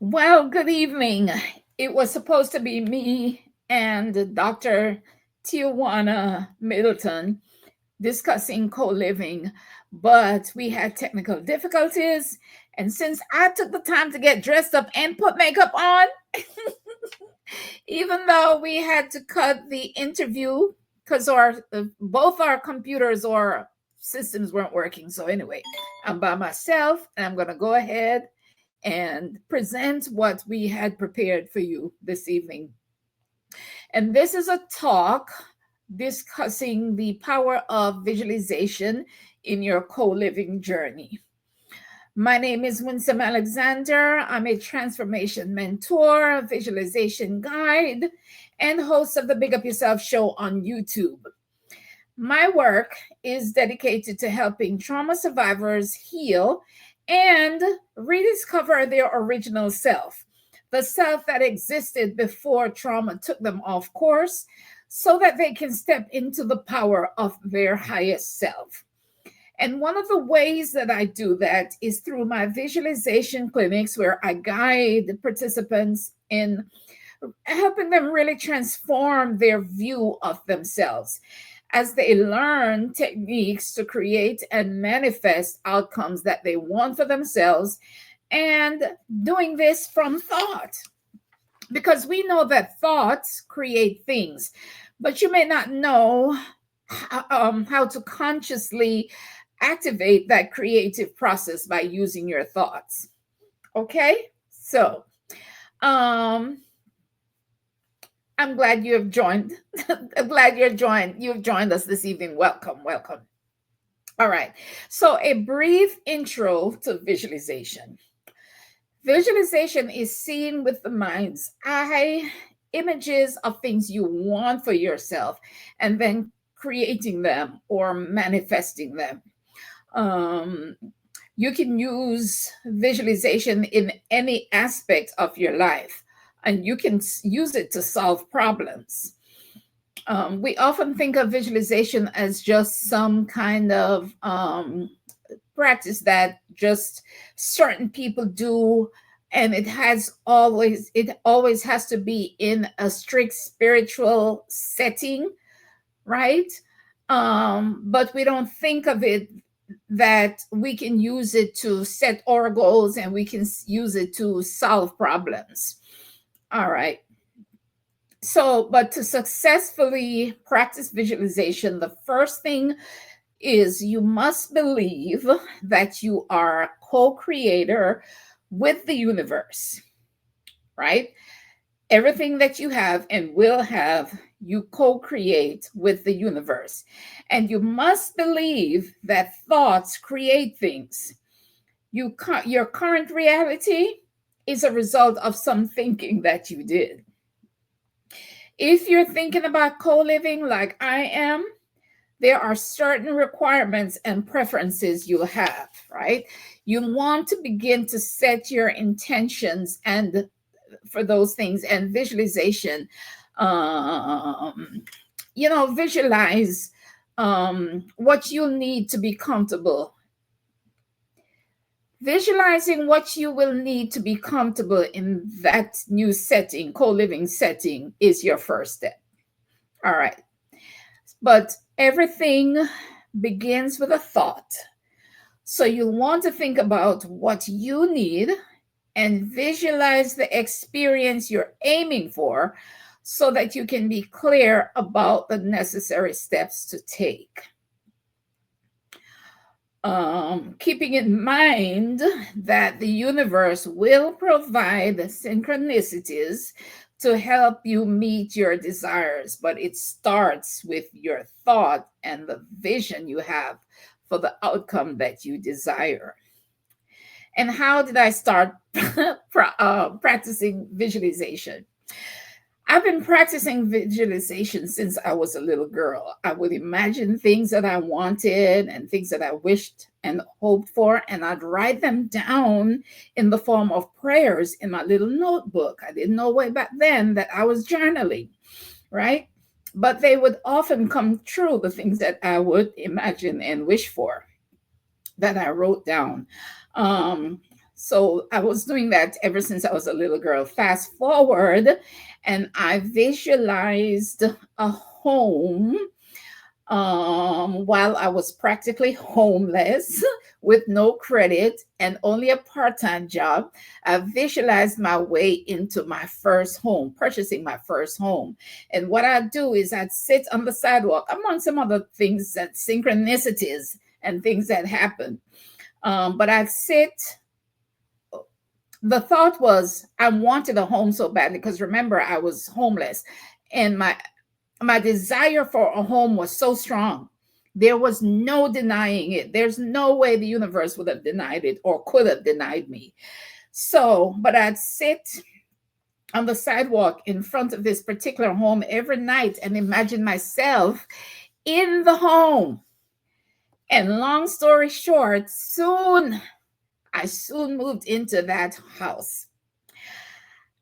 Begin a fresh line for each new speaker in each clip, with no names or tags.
Well, good evening. It was supposed to be me and Dr. Tijuana Middleton discussing co-living, but we had technical difficulties. And since I took the time to get dressed up and put makeup on, even though we had to cut the interview because our both our computers or systems weren't working. So anyway, I'm by myself and I'm going to go ahead and present what we had prepared for you this evening. And this is a talk discussing the power of visualization in your co living journey. My name is Winsome Alexander. I'm a transformation mentor, visualization guide, and host of the Big Up Yourself show on YouTube. My work is dedicated to helping trauma survivors heal and rediscover their original self, the self that existed before trauma took them off course, so that they can step into the power of their highest self. And one of the ways that I do that is through my visualization clinics, where I guide participants in helping them really transform their view of themselves as they learn techniques to create and manifest outcomes that they want for themselves, and doing this from thought. Because we know that thoughts create things, but you may not know how to consciously activate that creative process by using your thoughts. Okay? So, um, I'm glad you have joined. I'm glad you've joined us this evening. Welcome, welcome. All right. So, a brief intro to visualization. Visualization is seeing with the mind's eye images of things you want for yourself and then creating them or manifesting them. Um, you can use visualization in any aspect of your life, and you can use it to solve problems. We often think of visualization as just some kind of practice that just certain people do, and it always has to be in a strict spiritual setting, right? But we don't think of it that we can use it to set our goals and we can use it to solve problems. All right. So, but to successfully practice visualization, the first thing is you must believe that you are a co-creator with the universe, right? Everything that you have and will have, you co-create with the universe. And you must believe that thoughts create things. Your current reality is a result of some thinking that you did. If you're thinking about co-living like I am, there are certain requirements and preferences you'll have, right? You want to begin to set your intentions and for those things, and visualization. Um, Visualize what you need to be comfortable. Visualizing what you will need to be comfortable in that new setting, co-living setting, is your first step. All right. But everything begins with a thought. So you want to think about what you need and visualize the experience you're aiming for so that you can be clear about the necessary steps to take. Keeping in mind that the universe will provide synchronicities to help you meet your desires, but it starts with your thought and the vision you have for the outcome that you desire. And how did I start practicing visualization? I've been practicing visualization since I was a little girl. I would imagine things that I wanted and things that I wished and hoped for, and I'd write them down in the form of prayers in my little notebook. I didn't know way back then that I was journaling, right? But they would often come true, the things that I would imagine and wish for that I wrote down. Um, So I was doing that ever since I was a little girl. Fast forward, and I visualized a home while I was practically homeless with no credit and only a part time job. I visualized my way into my first home, purchasing my first home. And what I'd do is I'd sit on the sidewalk, among some other things, that synchronicities and things that happen. But I'd sit. The thought was I wanted a home so badly because remember, I was homeless, and my desire for a home was so strong. There was no denying it. There's no way the universe would have denied it or could have denied me. So, but I'd sit on the sidewalk in front of this particular home every night and imagine myself in the home. And long story short, I soon moved into that house.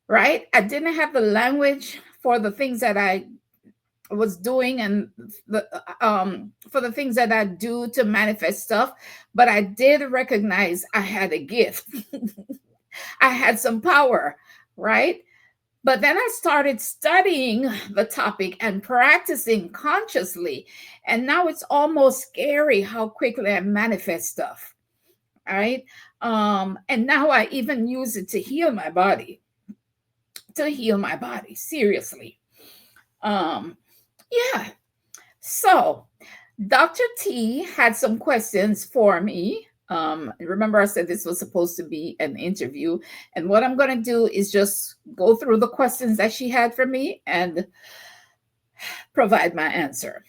Right? I didn't have the language for the things that I was doing and for the things that I do to manifest stuff, but I did recognize I had a gift. I had some power, right? But then I started studying the topic and practicing consciously, and now it's almost scary how quickly I manifest stuff, right? And now I even use it to heal my body, seriously. Yeah. So Dr. T had some questions for me. Remember, I said this was supposed to be an interview. And what I'm going to do is just go through the questions that she had for me and provide my answer.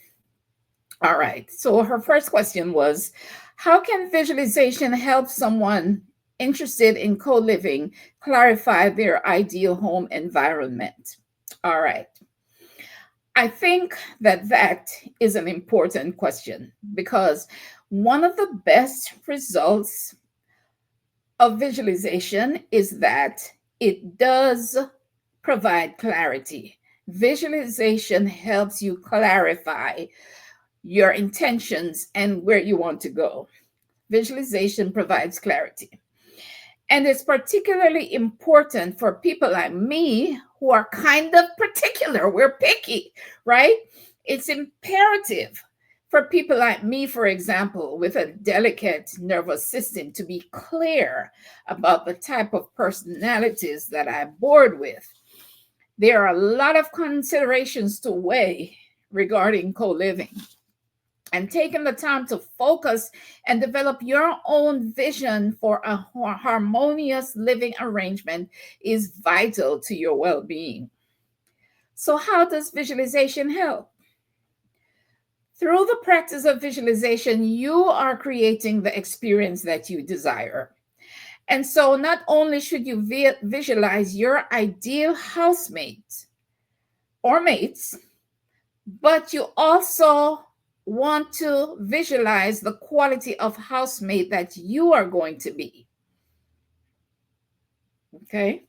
All right. So her first question was, how can visualization help someone interested in co-living clarify their ideal home environment? All right. I think that is an important question because one of the best results of visualization is that it does provide clarity. Visualization helps you clarify your intentions and where you want to go. Visualization provides clarity. And it's particularly important for people like me who are kind of particular. We're picky, right? It's imperative for people like me, for example, with a delicate nervous system, to be clear about the type of personalities that I'm bored with. There are a lot of considerations to weigh regarding co-living. And taking the time to focus and develop your own vision for a harmonious living arrangement is vital to your well-being. So, how does visualization help? Through the practice of visualization, you are creating the experience that you desire. And so, not only should you visualize your ideal housemate or mates, but you also want to visualize the quality of housemate that you are going to be. Okay?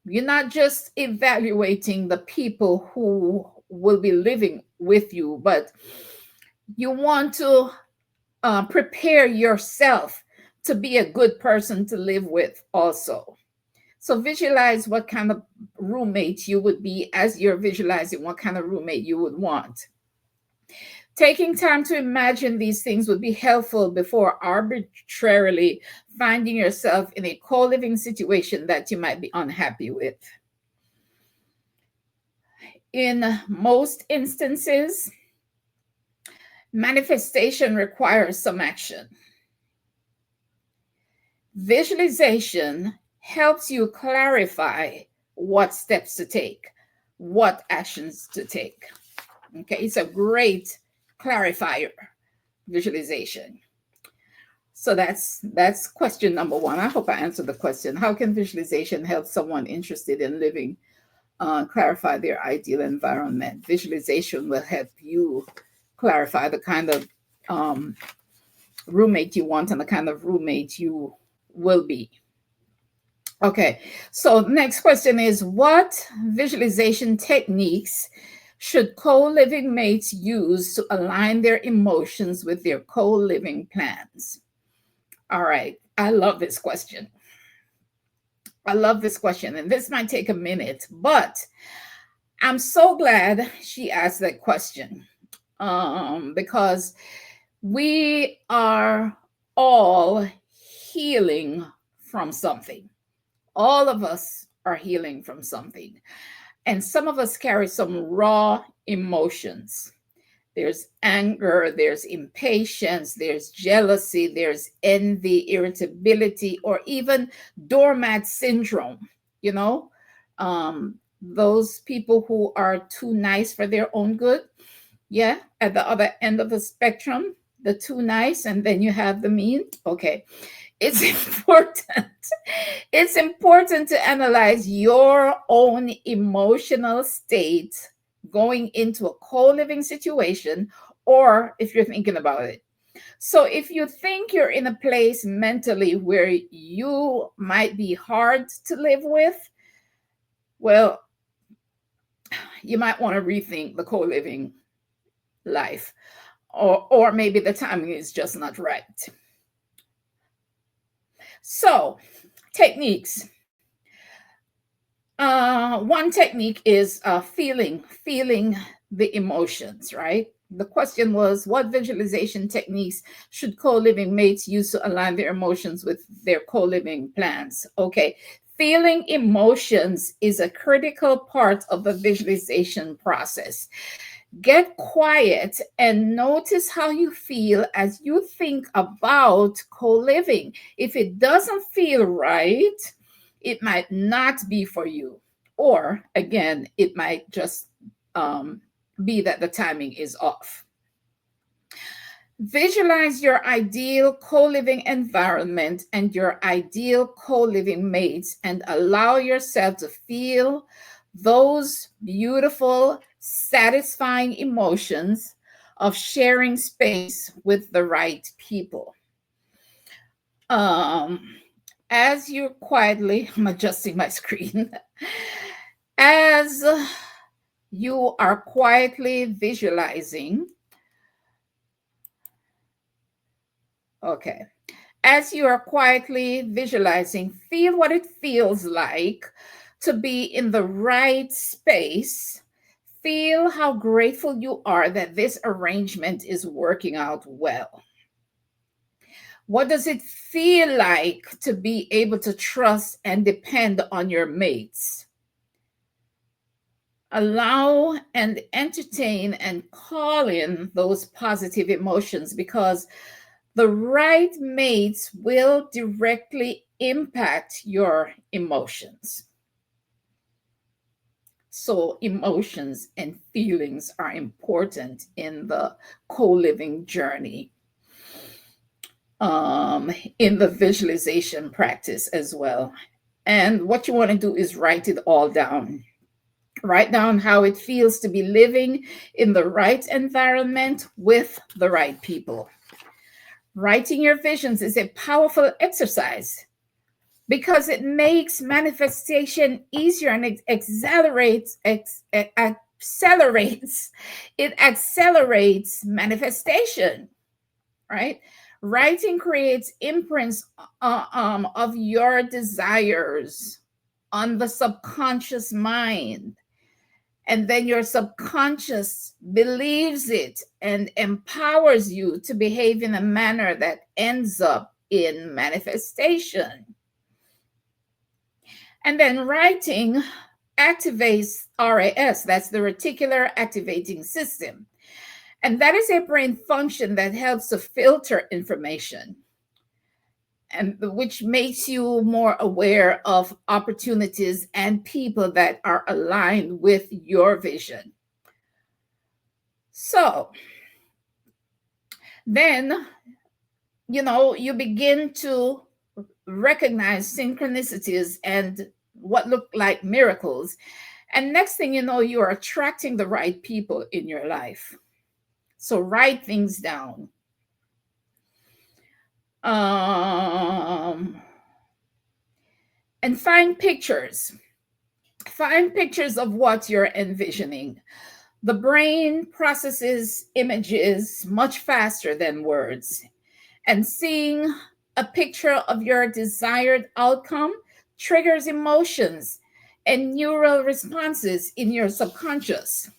You're not just evaluating the people who will be living with you, but you want to prepare yourself to be a good person to live with also. So visualize what kind of roommate you would be as you're visualizing what kind of roommate you would want. Taking time to imagine these things would be helpful before arbitrarily finding yourself in a co-living situation that you might be unhappy with. In most instances, manifestation requires some action. Visualization helps you clarify what steps to take, what actions to take. Okay, it's a great clarifier, visualization. So that's question number one. I hope I answered the question. How can visualization help someone interested in living clarify their ideal environment? Visualization will help you clarify the kind of roommate you want and the kind of roommate you will be. Okay, so next question is, what visualization techniques should co-living mates use to align their emotions with their co-living plans? All right, I love this question. I love this question, and this might take a minute, but I'm so glad she asked that question, because we are all healing from something. All of us are healing from something. And some of us carry some raw emotions. There's anger, there's impatience, there's jealousy, there's envy, irritability, or even doormat syndrome. You know, those people who are too nice for their own good. Yeah, at the other end of the spectrum, the too nice, and then you have the mean. Okay, it's important. It's important to analyze your own emotional state going into a co-living situation, or if you're thinking about it. So if you think you're in a place mentally where you might be hard to live with, well, you might want to rethink the co-living life, or maybe the timing is just not right. So, techniques. One technique is feeling the emotions, right? The question was, what visualization techniques should co-living mates use to align their emotions with their co-living plans? Okay, feeling emotions is a critical part of the visualization process. Get quiet and notice how you feel as you think about co-living. If it doesn't feel right, it might not be for you. Or again, it might just be that the timing is off. Visualize your ideal co-living environment and your ideal co-living mates, and allow yourself to feel those beautiful, satisfying emotions of sharing space with the right people. As you're quietly, I'm adjusting my screen, as you are quietly visualizing, okay, as you are quietly visualizing, feel what it feels like to be in the right space. Feel how grateful you are that this arrangement is working out well. What does it feel like to be able to trust and depend on your mates? Allow and entertain and call in those positive emotions, because the right mates will directly impact your emotions. So, emotions and feelings are important in the co living journey, in the visualization practice as well. And what you want to do is write it all down. Write down how it feels to be living in the right environment with the right people. Writing your visions is a powerful exercise because it makes manifestation easier, and it accelerates manifestation, right? Writing creates imprints of your desires on the subconscious mind, and then your subconscious believes it and empowers you to behave in a manner that ends up in manifestation. And then writing activates RAS, that's the reticular activating system. And that is a brain function that helps to filter information, and which makes you more aware of opportunities and people that are aligned with your vision. So then, you begin to recognize synchronicities and what look like miracles. And next thing you know, you are attracting the right people in your life. So write things down. And find pictures. Find pictures of what you're envisioning. The brain processes images much faster than words. And seeing a picture of your desired outcome triggers emotions and neural responses in your subconscious.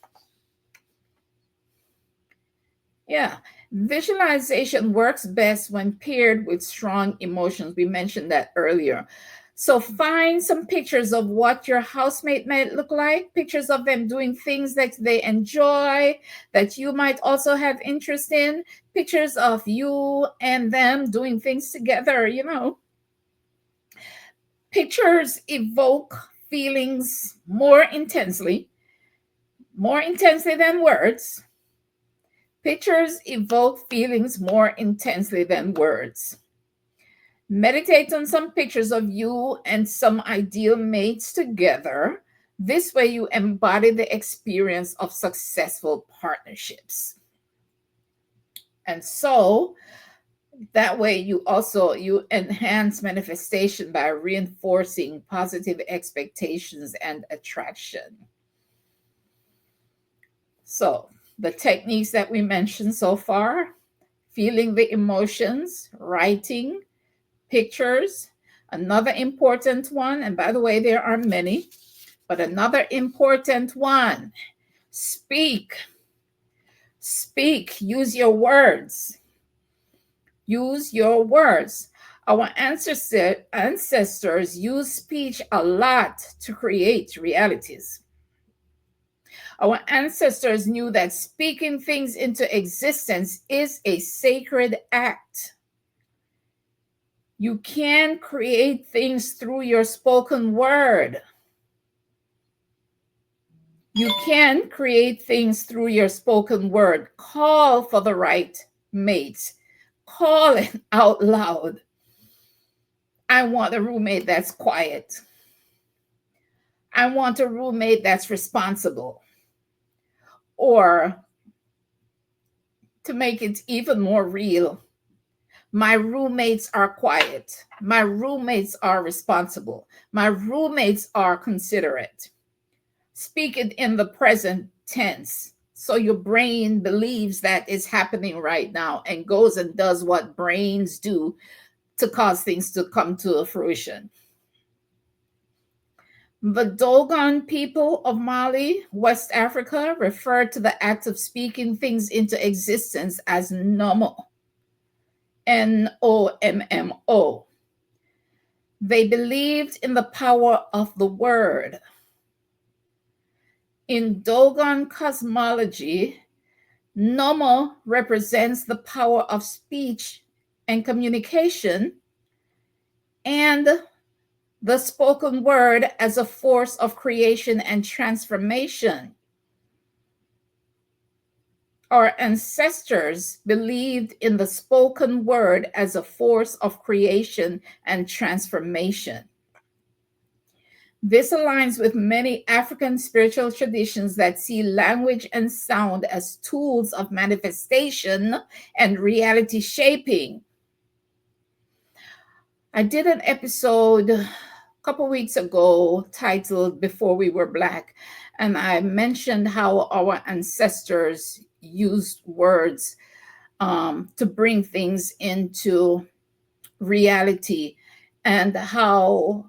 Yeah. Visualization works best when paired with strong emotions. We mentioned that earlier. So find some pictures of what your housemate might look like, pictures of them doing things that they enjoy, that you might also have interest in, pictures of you and them doing things together, you know. Pictures evoke feelings more intensely than words. Pictures evoke feelings more intensely than words. Meditate on some pictures of you and some ideal mates together. This way you embody the experience of successful partnerships. And so that way you enhance manifestation by reinforcing positive expectations and attraction. So the techniques that we mentioned so far: feeling the emotions, writing, pictures. Another important one, and by the way, there are many, but another important one: speak. Speak, use your words. Use your words. Our ancestors used speech a lot to create realities. Our ancestors knew that speaking things into existence is a sacred act. You can create things through your spoken word. You can create things through your spoken word. Call for the right mate. Call it out loud. I want a roommate that's quiet. I want a roommate that's responsible. Or to make it even more real, my roommates are quiet. My roommates are responsible. My roommates are considerate. Speak it in the present tense, so your brain believes that it's happening right now and goes and does what brains do to cause things to come to fruition. The Dogon people of Mali, West Africa, referred to the act of speaking things into existence as Nomo. Nommo. They believed in the power of the word. In Dogon cosmology, Nomo represents the power of speech and communication, and the spoken word as a force of creation and transformation. Our ancestors believed in the spoken word as a force of creation and transformation. This aligns with many African spiritual traditions that see language and sound as tools of manifestation and reality shaping. I did an episode a couple weeks ago titled Before We Were Black, and I mentioned how our ancestors used words to bring things into reality, and how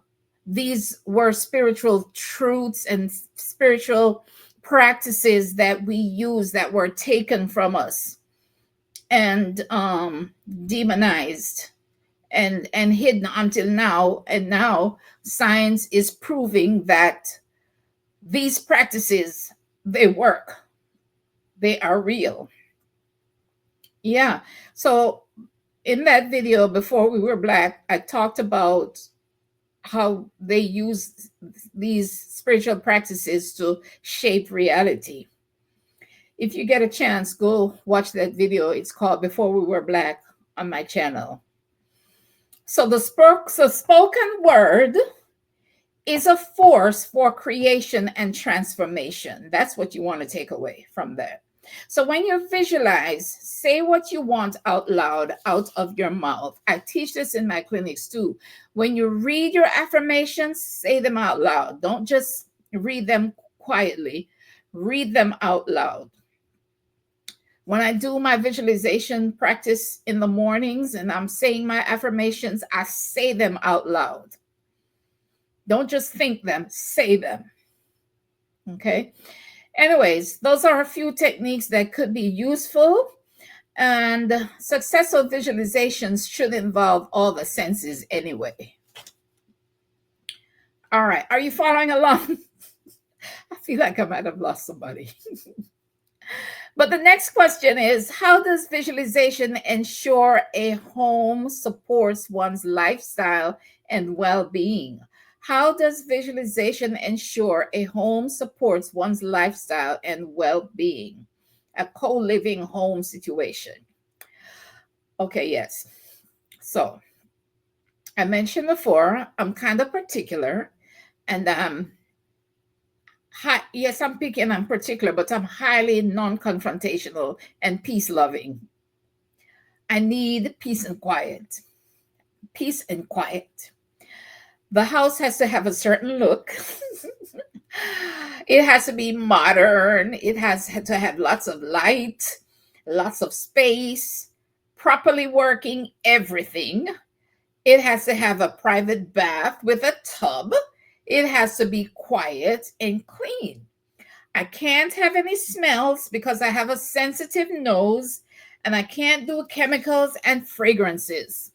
these were spiritual truths and spiritual practices that we use that were taken from us and demonized and hidden until now. And now science is proving that these practices, they work. They are real. Yeah. So in that video, Before We Were Black, I talked about how they use these spiritual practices to shape reality. If you get a chance, go watch that video. It's called Before We Were Black on my channel. So the spoken word is a force for creation and transformation. That's what you want to take away from there. So when you visualize, say what you want out loud, out of your mouth. I teach this in my clinics too. When you read your affirmations, say them out loud. Don't just read them quietly. Read them out loud. When I do my visualization practice in the mornings and I'm saying my affirmations, I say them out loud. Don't just think them, say them. Okay. Anyways, those are a few techniques that could be useful. And successful visualizations should involve all the senses anyway. All right. Are you following along? I feel like I might have lost somebody. But the next question is, how does visualization ensure a home supports one's lifestyle and well-being? How does visualization ensure a home supports one's lifestyle and well-being? A co-living home situation. Okay, yes. So I mentioned before, I'm kind of particular, and yes, I'm picky and I'm particular, but I'm highly non-confrontational and peace-loving. I need peace and quiet. Peace and quiet. The house has to have a certain look. It has to be modern. It has to have lots of light, lots of space, properly working everything. It has to have a private bath with a tub. It has to be quiet and clean. I can't have any smells because I have a sensitive nose, and I can't do chemicals and fragrances.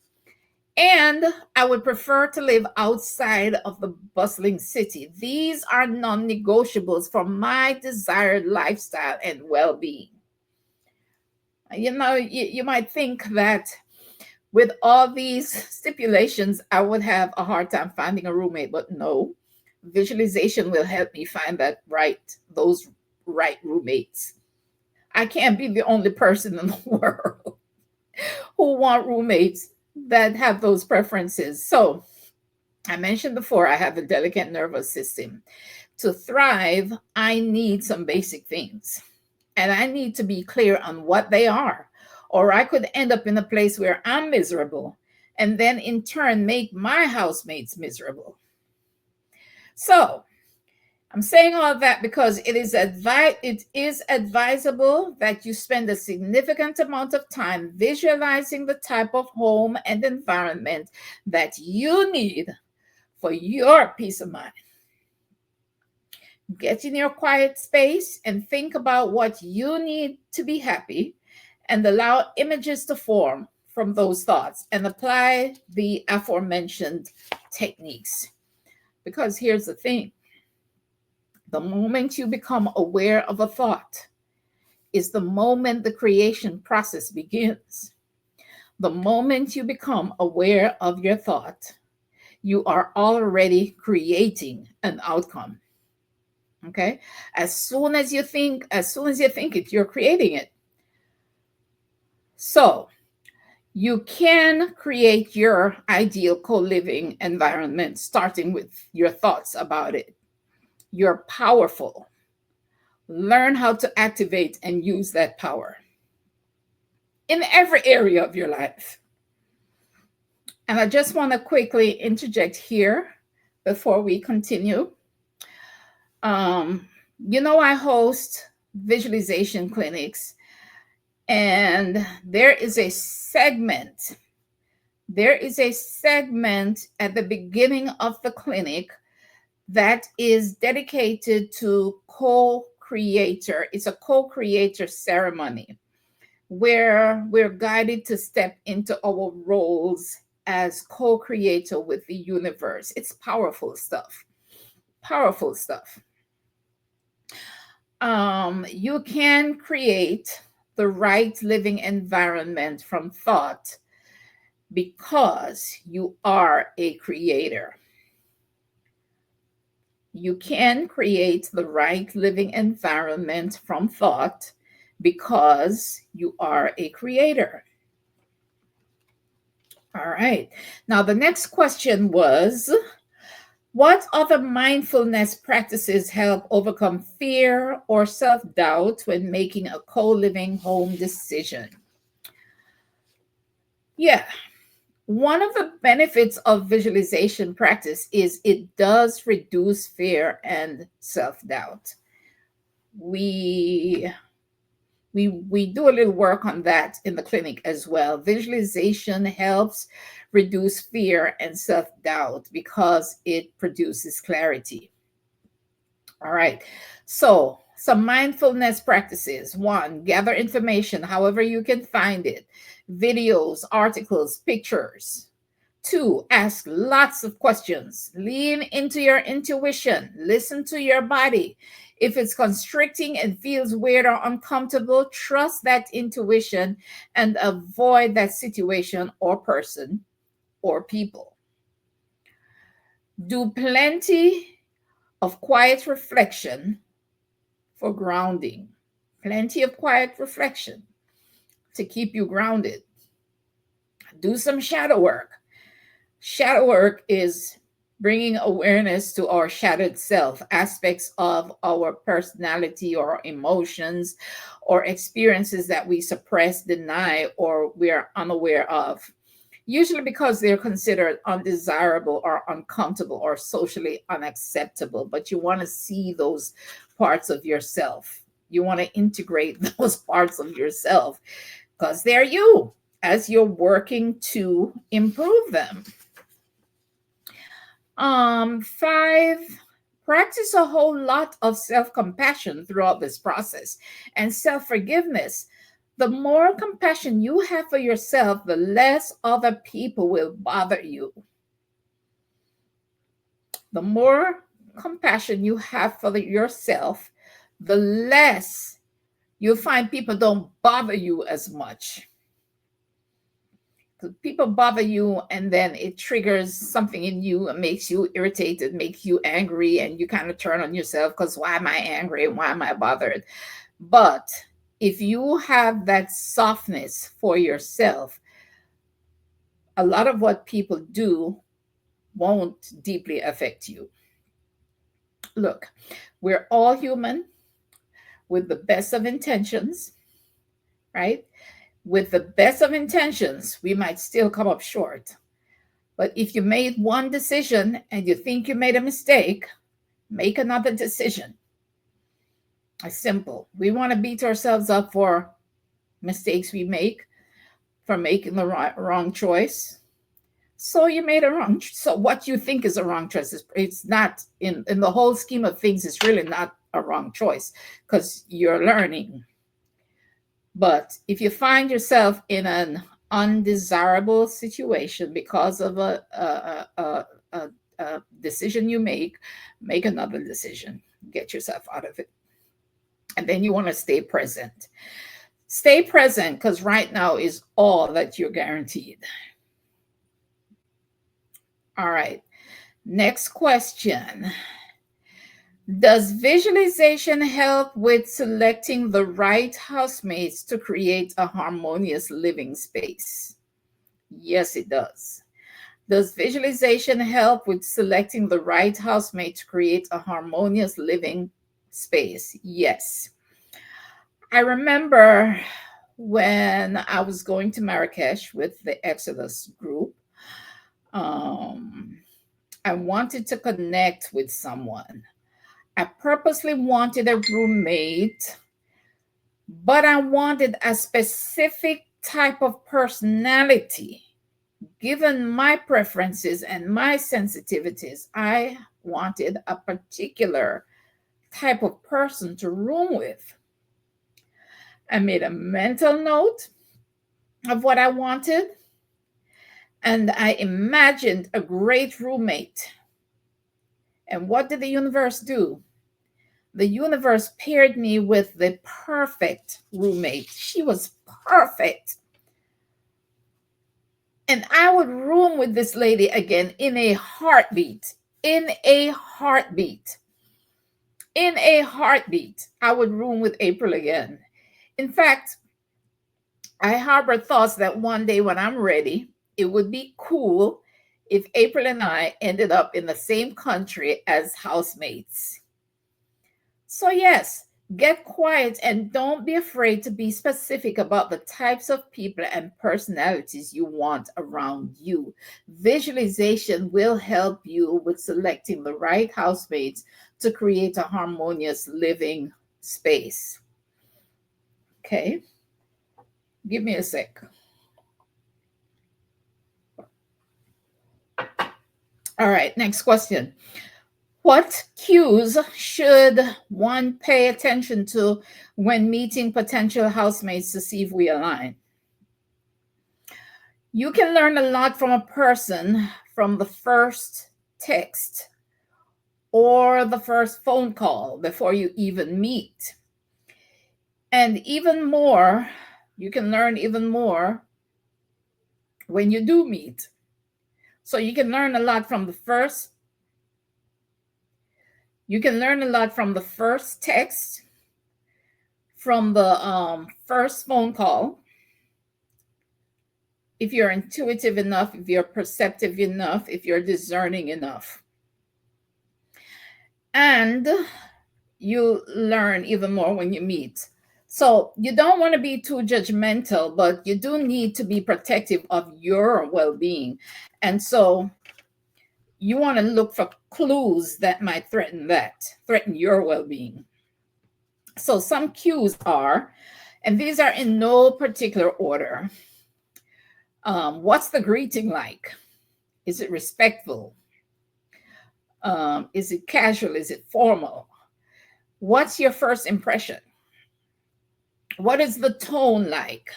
And I would prefer to live outside of the bustling city. These are non-negotiables for my desired lifestyle and well-being. You might think that with all these stipulations, I would have a hard time finding a roommate, but no. Visualization will help me find those right roommates. I can't be the only person in the world who want roommates that have those preferences. So I mentioned before, I have a delicate nervous system. To thrive, I need some basic things, and I need to be clear on what they are, or I could end up in a place where I'm miserable and then in turn make my housemates miserable. So I'm saying all of that because it is advisable that you spend a significant amount of time visualizing the type of home and environment that you need for your peace of mind. Get in your quiet space and think about what you need to be happy, and allow images to form from those thoughts, and apply the aforementioned techniques. Because here's the thing. The moment you become aware of a thought is the moment the creation process begins. The moment you become aware of your thought, you are already creating an outcome. Okay? As soon as you think it, you're creating it. So, you can create your ideal co-living environment starting with your thoughts about it. You're powerful. Learn how to activate and use that power in every area of your life. And I just want to quickly interject here before we continue. I host visualization clinics, and there is a segment at the beginning of the clinic that is dedicated to co-creator. It's a co-creator ceremony where we're guided to step into our roles as co-creator with the universe. It's powerful stuff. Powerful stuff. You can create the right living environment from thought because you are a creator. You can create the right living environment from thought because you are a creator. All right. Now, the next question was, what other mindfulness practices help overcome fear or self-doubt when making a co-living home decision? Yeah. One of the benefits of visualization practice is it does reduce fear and self-doubt. We We do a little work on that in the clinic as well. Visualization helps reduce fear and self-doubt because it produces clarity. All right. So, some mindfulness practices. One, gather information however you can find it, videos, articles, pictures. Two, ask lots of questions. Lean into your intuition. Listen to your body. If it's constricting and feels weird or uncomfortable, trust that intuition and avoid that situation or person or people. Do plenty of quiet reflection for grounding. Plenty of quiet reflection to keep you grounded. Do some shadow work. Shadow work is bringing awareness to our shadowed self, aspects of our personality or emotions or experiences that we suppress, deny, or we are unaware of. Usually because they're considered undesirable or uncomfortable or socially unacceptable, but you want to see those parts of yourself. You want to integrate those parts of yourself because they're you as you're working to improve them. Five, practice a whole lot of self-compassion throughout this process and self-forgiveness. The more compassion you have for yourself, the less other people will bother you. The more compassion you have for yourself, the less you'll find people don't bother you as much. People bother you and then it triggers something in you and makes you irritated, makes you angry, and you kind of turn on yourself because why am I angry and why am I bothered? But if you have that softness for yourself, a lot of what people do won't deeply affect you. Look, we're all human with the best of intentions, right? With the best of intentions, we might still come up short. But if you made one decision and you think you made a mistake, make another decision. It's simple. We want to beat ourselves up for mistakes we make, for making the wrong choice. So you made a wrong. So what you think is a wrong choice it's not in the whole scheme of things. It's really not a wrong choice because you're learning. But if you find yourself in an undesirable situation because of a decision you make another decision. Get yourself out of it. And then you want to stay present. Stay present because right now is all that you're guaranteed. All right. Next question. Does visualization help with selecting the right housemates to create a harmonious living space? Yes, it does. Does visualization help with selecting the right housemate to create a harmonious living space? Yes. I remember when I was going to Marrakesh with the Exodus group, I wanted to connect with someone. I purposely wanted a roommate, but I wanted a specific type of personality. Given my preferences and my sensitivities, I wanted a particular type of person to room with. I made a mental note of what I wanted, and I imagined a great roommate. And what did the universe do? The universe paired me with the perfect roommate. She was perfect. And I would room with this lady again in a heartbeat. In a heartbeat. In a heartbeat. I would room with April again. In fact, I harbor thoughts that one day when I'm ready, it would be cool if April and I ended up in the same country as housemates. So, yes, get quiet and don't be afraid to be specific about the types of people and personalities you want around you. Visualization will help you with selecting the right housemates to create a harmonious living space. Okay. Give me a sec. All right, next question. What cues should one pay attention to when meeting potential housemates to see if we align? You can learn a lot from a person from the first text or the first phone call before you even meet. And even more, you can learn even more when you do meet. So you can learn a lot from the first text, from the first phone call, if you're intuitive enough, if you're perceptive enough, if you're discerning enough. And you learn even more when you meet. So you don't want to be too judgmental, but you do need to be protective of your well-being. And so you want to look for clues that might threaten your well-being. So some cues are, and these are in no particular order. What's the greeting like? Is it respectful? Is it casual? Is it formal? What's your first impression? What is the tone like?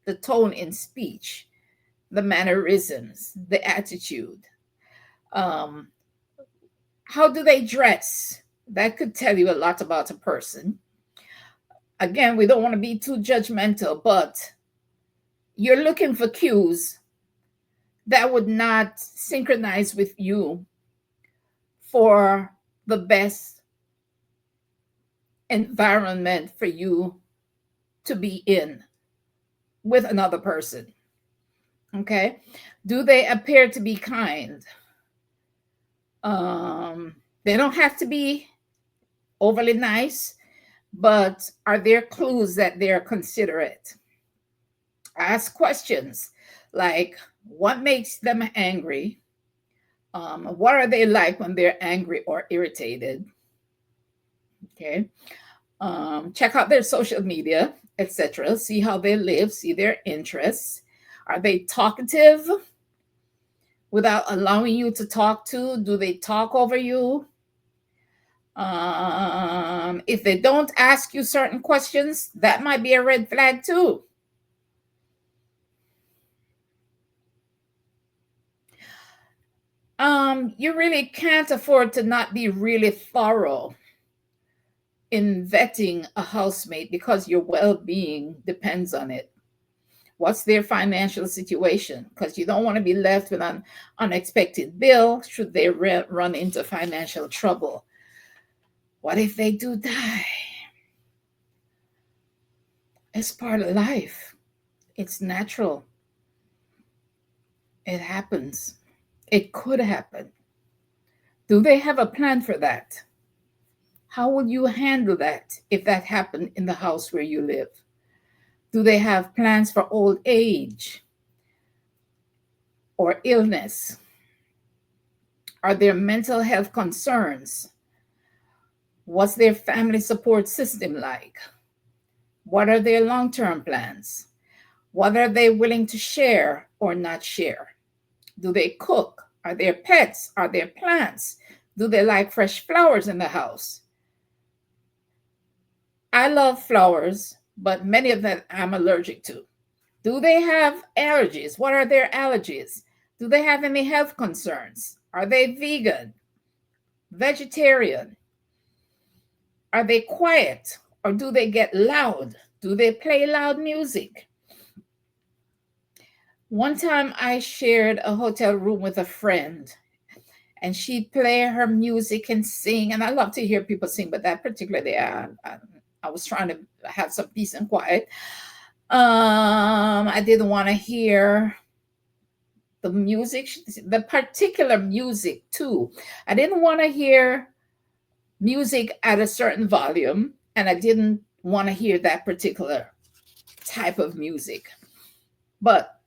The tone in speech, the mannerisms, the attitude. How do they dress? That could tell you a lot about a person. Again, we don't want to be too judgmental, but you're looking for cues that would not synchronize with you for the best environment for you to be in with another person. Okay. Do they appear to be kind? They don't have to be overly nice, but are there clues that they're considerate? Ask questions like, what makes them angry? What are they like when they're angry or irritated? Okay. Check out their social media, etc. See how they live, see their interests. Are they talkative without allowing you to talk to? Do they talk over you? If they don't ask you certain questions, that might be a red flag too. You really can't afford to not be really thorough in vetting a housemate because your well-being depends on it. What's their financial situation? Because you don't want to be left with an unexpected bill should they run into financial trouble. What if they do die? It's part of life. It's natural. It happens. It could happen. Do they have a plan for that? How will you handle that if that happened in the house where you live? Do they have plans for old age or illness? Are there mental health concerns? What's their family support system like? What are their long-term plans? What are they willing to share or not share? Do they cook? Are there pets? Are there plants? Do they like fresh flowers in the house? I love flowers, but many of them I'm allergic to. Do they have allergies? What are their allergies? Do they have any health concerns? Are they vegan? Vegetarian? Are they quiet or do they get loud? Do they play loud music? One time I shared a hotel room with a friend and she'd play her music and sing. And I love to hear people sing, but that particular day I was trying to have some peace and quiet. I didn't want to hear the music, the particular music too. I didn't want to hear music at a certain volume, and I didn't want to hear that particular type of music. But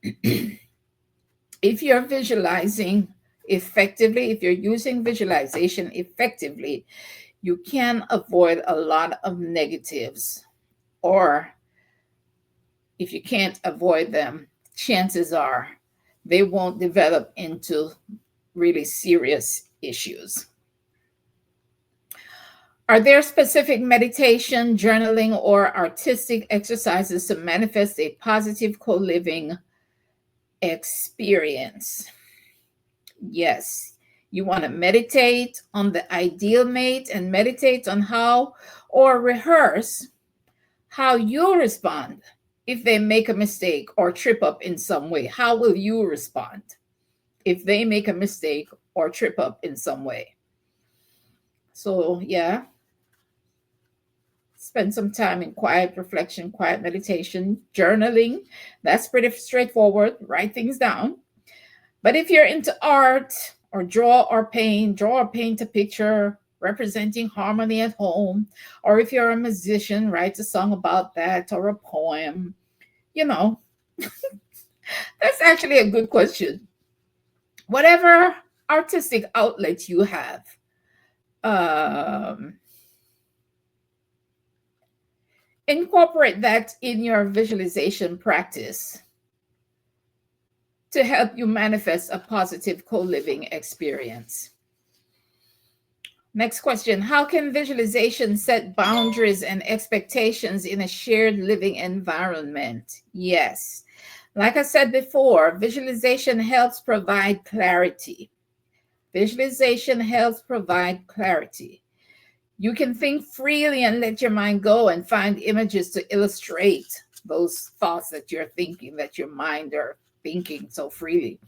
if you're visualizing effectively, if you're using visualization effectively, you can avoid a lot of negatives or if you can't avoid them, chances are they won't develop into really serious issues. Are there specific meditation, journaling, or artistic exercises to manifest a positive co-living experience? Yes. You want to meditate on the ideal mate and meditate on how, or rehearse how you'll respond if they make a mistake or trip up in some way. How will you respond if they make a mistake or trip up in some way? So, yeah, spend some time in quiet reflection, quiet meditation, journaling. That's pretty straightforward. Write things down. But if you're into art or draw or paint a picture representing harmony at home, or if you're a musician, write a song about that or a poem. You know, that's actually a good question. Whatever artistic outlet you have, incorporate that in your visualization practice to help you manifest a positive co-living experience. Next question. How can visualization set boundaries and expectations in a shared living environment? Yes. Like I said before, visualization helps provide clarity. Visualization helps provide clarity. You can think freely and let your mind go and find images to illustrate those thoughts that you're thinking, that your mind are thinking so freely.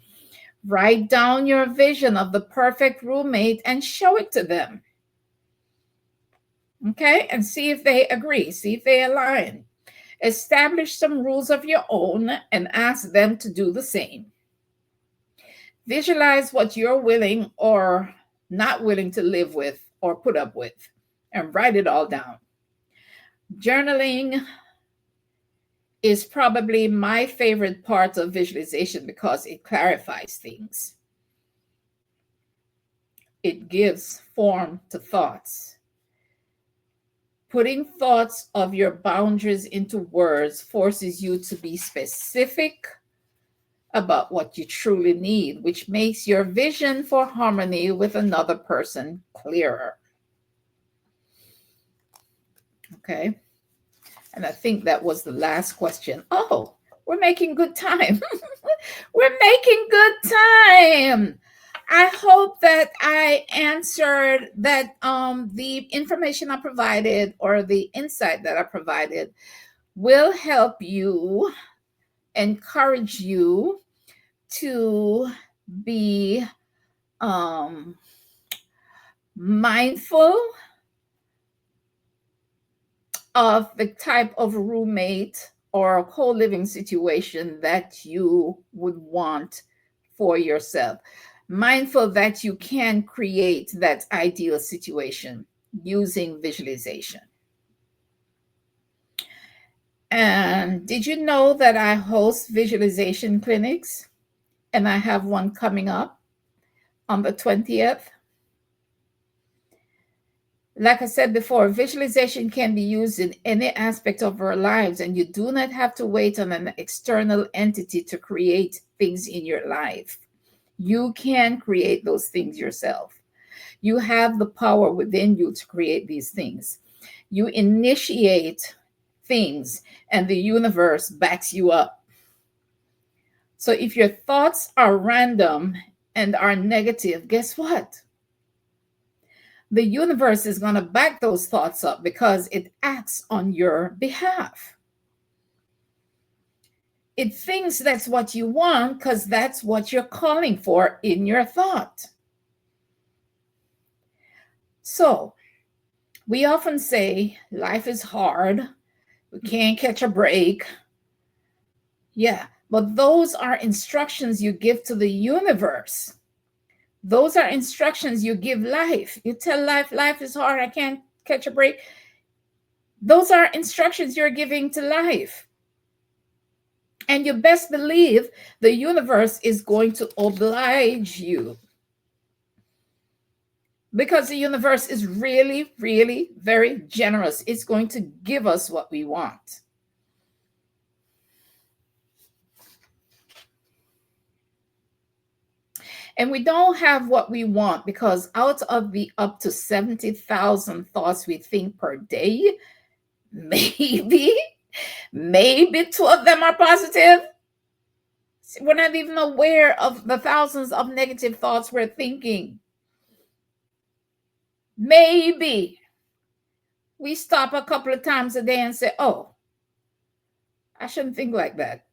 Write down your vision of the perfect roommate and show it to them. Okay, and see if they agree, see if they align. Establish some rules of your own and ask them to do the same. Visualize what you're willing or not willing to live with or put up with, and write it all down. Journaling is probably my favorite part of visualization because it clarifies things. It gives form to thoughts. Putting thoughts of your boundaries into words forces you to be specific about what you truly need, which makes your vision for harmony with another person clearer. Okay. And I think that was the last question. Oh, we're making good time. We're making good time. I hope that I answered that the information I provided or the insight that I provided will help you, encourage you to be mindful of the type of roommate or co-living situation that you would want for yourself. Mindful that you can create that ideal situation using visualization. And did you know that I host visualization clinics? And I have one coming up on the 20th. Like I said before, visualization can be used in any aspect of our lives, and you do not have to wait on an external entity to create things in your life. You can create those things yourself. You have the power within you to create these things. You initiate things, and the universe backs you up. So if your thoughts are random and are negative, guess what? The universe is going to back those thoughts up because it acts on your behalf. It thinks that's what you want because that's what you're calling for in your thought. So we often say life is hard. We can't catch a break. Yeah, but those are instructions you give to the universe. Those are instructions you give life. You tell life, life is hard, I can't catch a break. Those are instructions you're giving to life. And you best believe the universe is going to oblige you. Because the universe is really, really very generous. It's going to give us what we want. And we don't have what we want because out of the up to 70,000 thoughts we think per day, maybe, maybe two of them are positive. We're not even aware of the thousands of negative thoughts we're thinking. Maybe we stop a couple of times a day and say, oh, I shouldn't think like that.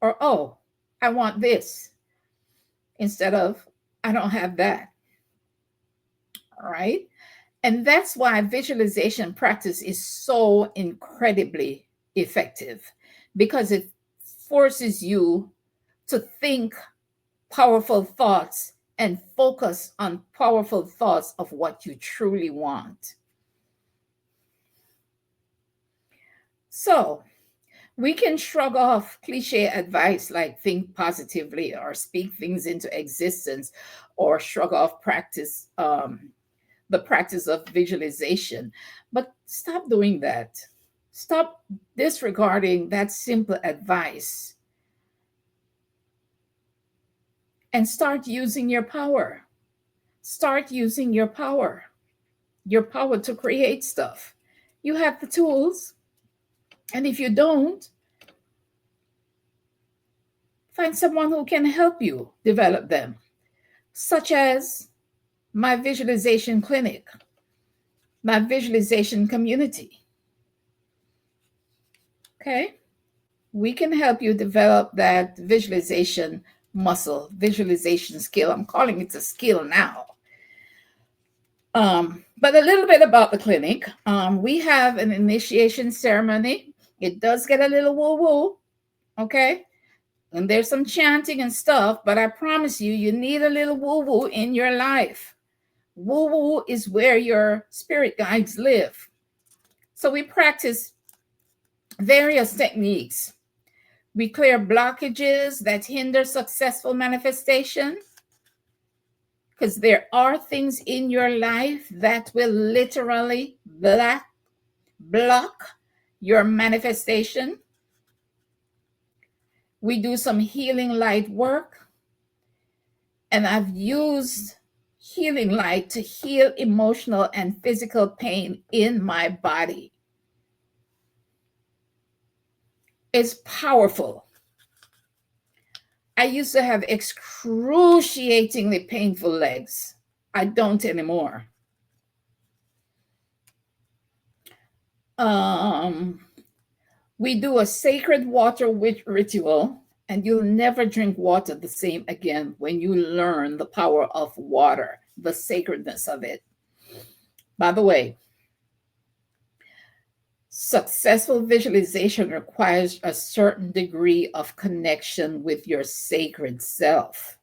Or, oh, I want this, instead of, I don't have that. All right. And that's why visualization practice is so incredibly effective, because it forces you to think powerful thoughts and focus on powerful thoughts of what you truly want. So we can shrug off cliche advice like think positively or speak things into existence, or shrug off the practice of visualization. But stop doing that. Stop disregarding that simple advice and start using your power. Start using your power to create stuff. You have the tools. And if you don't, find someone who can help you develop them, such as my visualization clinic, my visualization community. Okay? We can help you develop that visualization muscle, visualization skill. I'm calling it a skill now. But a little bit about the clinic. We have an initiation ceremony. It does get a little woo-woo, okay? And there's some chanting and stuff, but I promise you, you need a little woo-woo in your life. Woo-woo is where your spirit guides live. So we practice various techniques. We clear blockages that hinder successful manifestation, because there are things in your life that will literally block your manifestation. We do some healing light work, and I've used healing light to heal emotional and physical pain in my body. It's powerful. I used to have excruciatingly painful legs. I don't anymore. We do a sacred water ritual, and you'll never drink water the same again when you learn the power of water, the sacredness of it. By the way, successful visualization requires a certain degree of connection with your sacred self.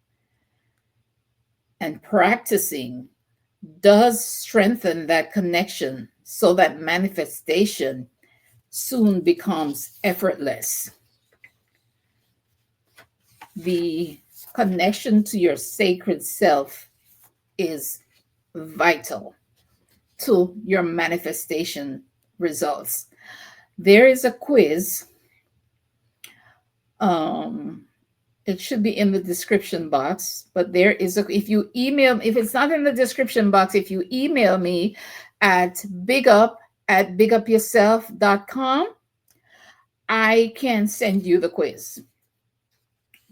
And practicing does strengthen that connection so that manifestation soon becomes effortless. The connection to your sacred self is vital to your manifestation results. There is a quiz. It should be in the description box, but there is if you email, if it's not in the description box, if you email me at bigup@bigupyourself.com, I can send you the quiz.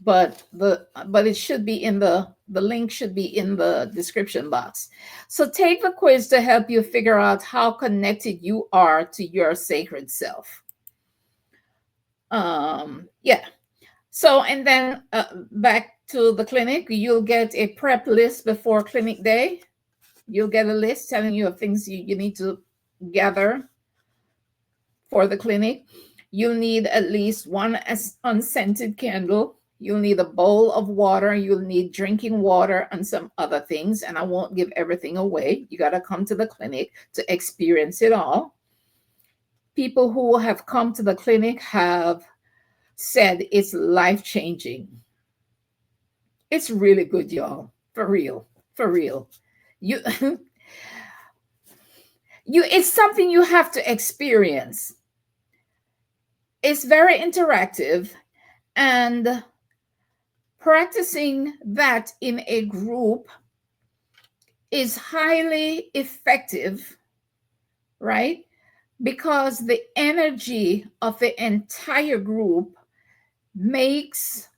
But it should be in the link should be in the description box. So take the quiz to help you figure out how connected you are to your sacred self. Yeah. So, and then back to the clinic, you'll get a prep list before clinic day. You'll get a list telling you of things you need to gather for the clinic. You'll need at least one unscented candle. You'll need a bowl of water. You'll need drinking water and some other things. And I won't give everything away. You got to come to the clinic to experience it all. People who have come to the clinic have said it's life-changing. It's really good, y'all. For real. For real. It's something you have to experience. It's very interactive, and Practicing that in a group is highly effective, right? Because the energy of the entire group makes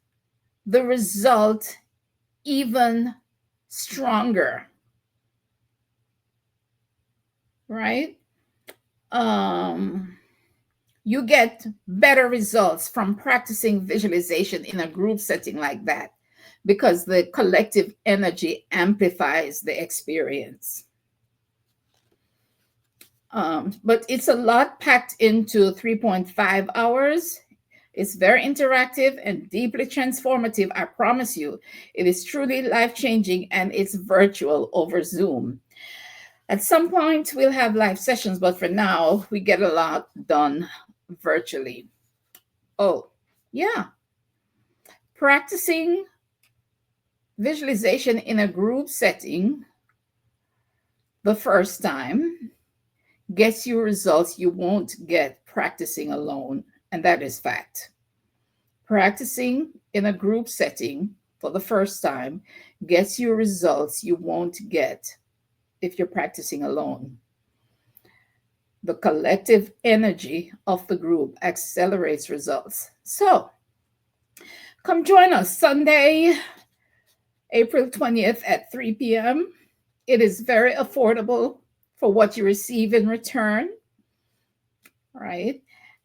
the result even stronger, right? You get better results from practicing visualization in a group setting like that because the collective energy amplifies the experience. But it's a lot packed into 3.5 hours. It's very interactive and deeply transformative. I promise you, it is truly life changing, and it's virtual over Zoom. At some point, we'll have live sessions, but for now, we get a lot done virtually. Oh, yeah. Practicing visualization in a group setting the first time gets you results you won't get practicing alone, and that is fact. Practicing in a group setting for the first time gets you results you won't get if you're practicing alone. The collective energy of the group accelerates results. So, come join us Sunday, April 20th at 3 p.m. It is very affordable for what you receive in return, right?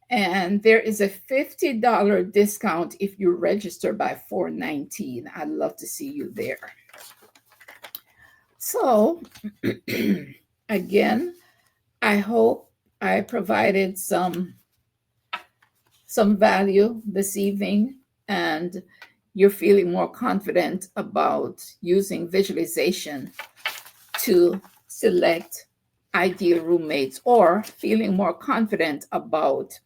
And there is a $50 discount if you register by 4/19. I'd love to see you there. So, again, I hope I provided some value this evening, and you're feeling more confident about using visualization to select ideal roommates, or feeling more confident about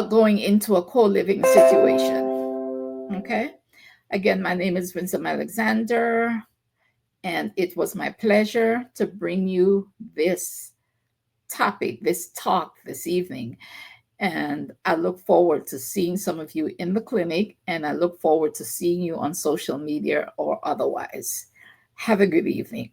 going into a co-living situation. Okay. Again, my name is Winsome Alexander, and it was my pleasure to bring you this topic, this talk this evening. And I look forward to seeing some of you in the clinic, and I look forward to seeing you on social media or otherwise. Have a good evening.